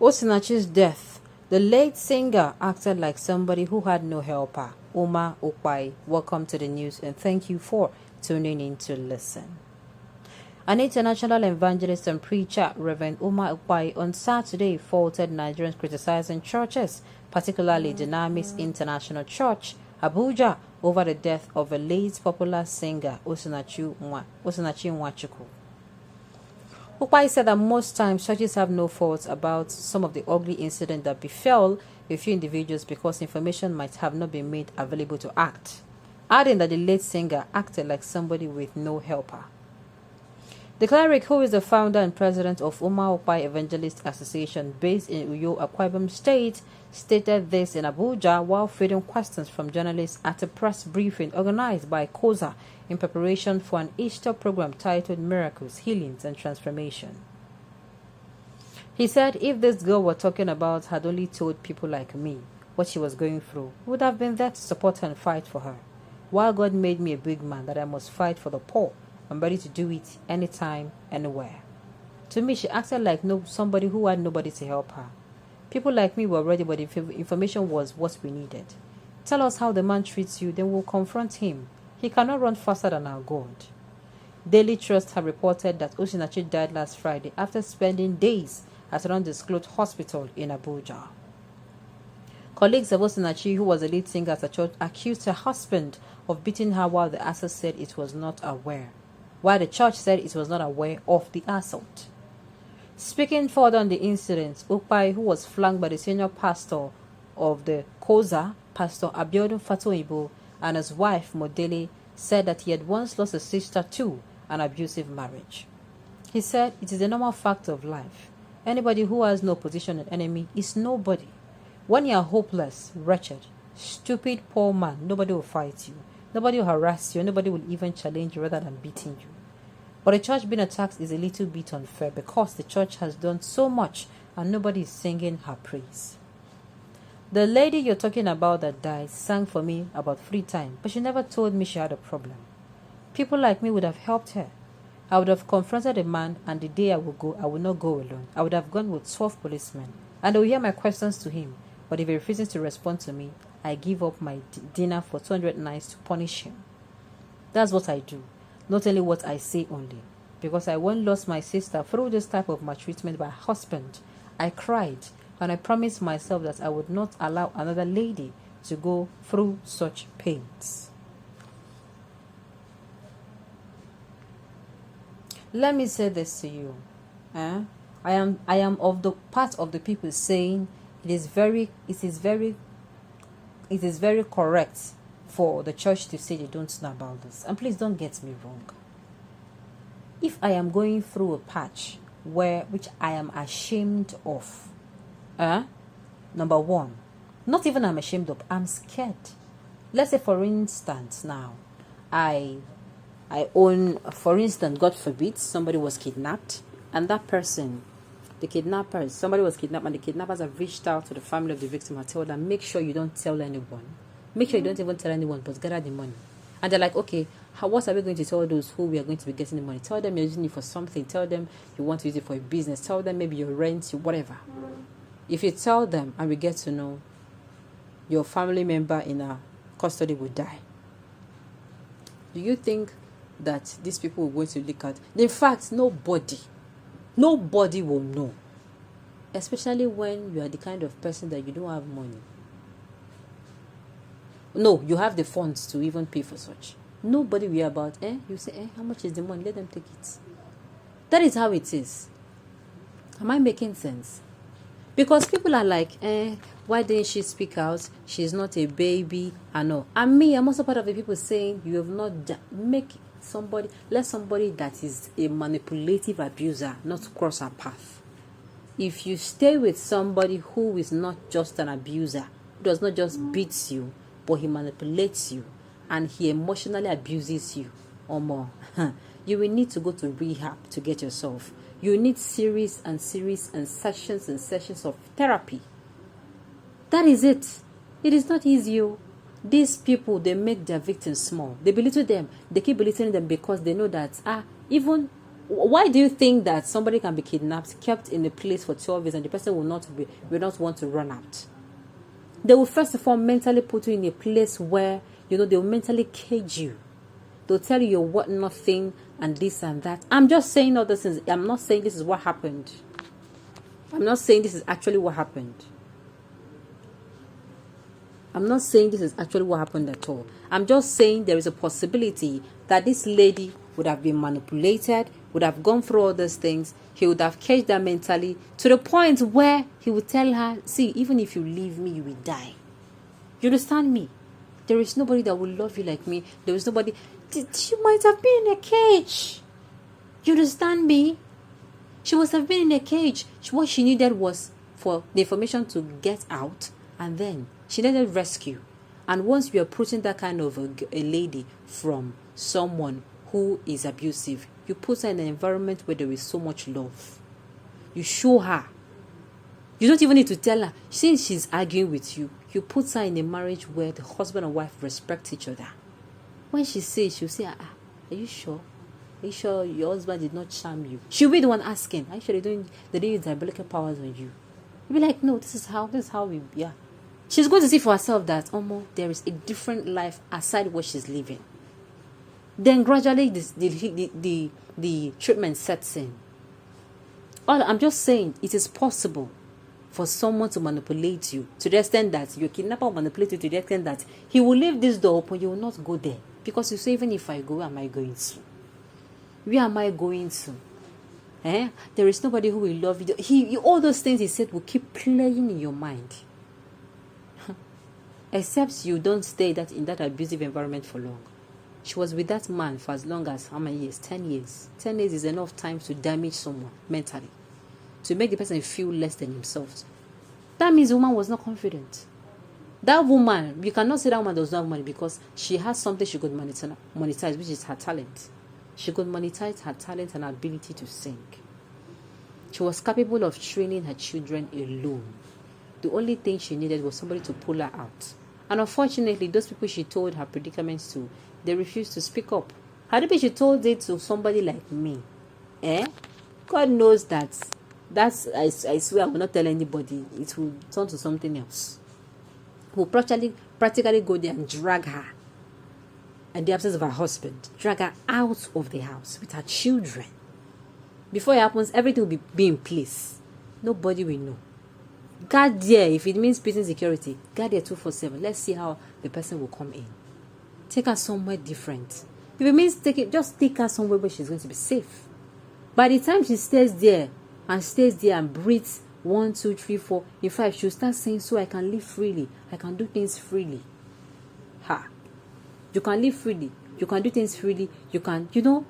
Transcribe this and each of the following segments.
Osinachi's death. The late singer acted like somebody who had no helper. Ukpai, welcome to the news and thank you for tuning in to listen. An international evangelist and preacher, Reverend Ukpai, on Saturday faulted Nigerians criticizing churches, particularly Dynamis International Church, Abuja, over the death of a late popular singer, Osinachi Nwachukwu. Ukpai said that most times churches have no fault about some of the ugly incidents that befell a few individuals because information might have not been made available to act, adding that the late singer acted like somebody with no helper. The cleric, who is the founder and president of Ukpai Evangelist Association based in Uyo, Akwa Ibom State, stated this in Abuja while fielding questions from journalists at a press briefing organized by COSA in preparation for an Easter program titled Miracles, Healings and Transformation. He said if this girl we're talking about had only told people like me what she was going through, we would have been there to support her and fight for her. While God made me a big man that I must fight for the poor, I'm ready to do it anytime, anywhere. To me, she acted like somebody who had nobody to help her. People like me were ready, but the information was what we needed. Tell us how the man treats you, then we'll confront him. He cannot run faster than our God. Daily Trust have reported that Osinachi died last Friday after spending days at an undisclosed hospital in Abuja. Colleagues of Osinachi, who was a lead singer at the church, accused her husband of beating her while the assault said it was not aware, while the church said it was not aware of the assault. Speaking further on the incident, Ukpai, who was flanked by the senior pastor of the COSA, Pastor Abiodun Fatoyibo, and his wife Modele, said that he had once lost a sister to an abusive marriage. He said it is a normal fact of life. Anybody who has no position and enemy is nobody. When you are hopeless, wretched, stupid, poor man, nobody will fight you. Nobody will harass you. Nobody will even challenge you rather than beating you. But the church being attacked is a little bit unfair because the church has done so much and nobody is singing her praise. The lady you're talking about that died sang for me about 3 times, but she never told me she had a problem. People like me would have helped her. I would have confronted the man, and the day I would go, I would not go alone. I would have gone with 12 policemen, and they will hear my questions to him. But if he refuses to respond to me, I give up my dinner for 200 nights to punish him. That's what I do, not only what I say only. Because I once lost my sister through this type of maltreatment by her husband. I cried, and I promised myself that I would not allow another lady to go through such pains. Let me say this to you. I am of the part of the people saying it is very correct for the church to say they don't know about this. And please don't get me wrong. If I am going through a patch which I am ashamed of, number one, not even I'm ashamed of, I'm scared. Let's say, for instance, now, for instance, God forbid, somebody was kidnapped, and that person, somebody was kidnapped, and the kidnappers have reached out to the family of the victim and told them, make sure you don't tell anyone. Make sure you don't even tell anyone, but gather the money. And they're like, okay, what are we going to tell those who we are going to be getting the money? Tell them you're using it for something. Tell them you want to use it for a business. Tell them maybe your rent, whatever. If you tell them and we get to know, your family member in our custody will die. Do you think that these people will go to look at? In fact, nobody will know. Especially when you are the kind of person that you don't have money. No, you have the funds to even pay for such. Nobody will hear about, you say, how much is the money? Let them take it. That is how it is. Am I making sense? Because people are like, why didn't she speak out? She's not a baby. I know. And me, I'm also part of the people saying, you have not let somebody that is a manipulative abuser not cross our path. If you stay with somebody who is not just an abuser, who does not just beat you, but he manipulates you, and he emotionally abuses you or more, you will need to go to rehab to get yourself. You need series and sessions of therapy. That is it. It is not easy. These people, they make their victims small. They belittle them. They keep belittling them because they know that even Why do you think that somebody can be kidnapped, kept in a place for 12 years, and the person will not want to run out? They will first of all mentally put you in a place where, they will mentally cage you. They'll tell you you're what nothing and this and that. I'm just saying all those things. I'm not saying this is what happened. I'm not saying this is actually what happened. I'm not saying this is actually what happened at all. I'm just saying there is a possibility that this lady would have been manipulated, would have gone through all those things. He would have caged her mentally to the point where he would tell her, see, even if you leave me, you will die. You understand me? There is nobody that will love you like me. There is nobody. She might have been in a cage. You understand me? She must have been in a cage. What she needed was for the information to get out, and then she needed rescue. And once you're approaching that kind of a lady from someone who is abusive, you put her in an environment where there is so much love. You show her. You don't even need to tell her. Since she's arguing with you, you put her in a marriage where the husband and wife respect each other. When she says, she'll say, are you sure? Are you sure your husband did not charm you? She'll be the one asking, are you sure they don't use diabolical powers on you? You'll be like, no, this is how we, yeah. She's going to see for herself that, there is a different life aside what she's living. Then gradually the treatment sets in. I'm just saying, it is possible for someone to manipulate you to the extent that your kidnapper will manipulate you to the extent that he will leave this door open, you will not go there. Because you say, even if I go, where am I going to? Where am I going to? There is nobody who will love you. All those things he said will keep playing in your mind. Except you don't stay in that abusive environment for long. She was with that man for as long as how many years? 10 years. 10 years is enough time to damage someone mentally, to make the person feel less than himself. That means the woman was not confident. That woman, you cannot say that woman does not have money because she has something she could monetize, which is her talent. She could monetize her talent and ability to sing. She was capable of training her children alone. The only thing she needed was somebody to pull her out. And unfortunately, those people she told her predicaments to, they refused to speak up. Had it been she told it to somebody like me, God knows I swear I will not tell anybody. It will turn to something else. Will practically go there and drag her, in the absence of her husband, drag her out of the house with her children. Before it happens, everything will be in place. Nobody will know. Guard there, if it means prison security, guard there 247. Let's see how the person will come in. Take her somewhere different. If it means just take her somewhere where she's going to be safe. By the time she stays there and breathes 1, 2, 3, 4, in 5, she'll start saying, so I can live freely. I can do things freely. You can live freely. You can do things freely. You can, And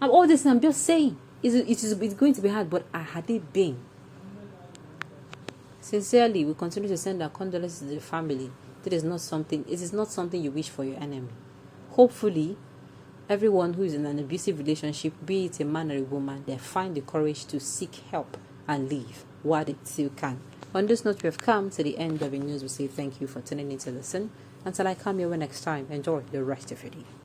all this I'm just saying. It's going to be hard, but had it been? Sincerely, we continue to send our condolences to the family. It is not something you wish for your enemy. Hopefully, everyone who is in an abusive relationship, be it a man or a woman, they find the courage to seek help and leave while they still can. On this note, we have come to the end of the news. We say thank you for tuning in to listen. Until I come your way next time, enjoy the rest of your day.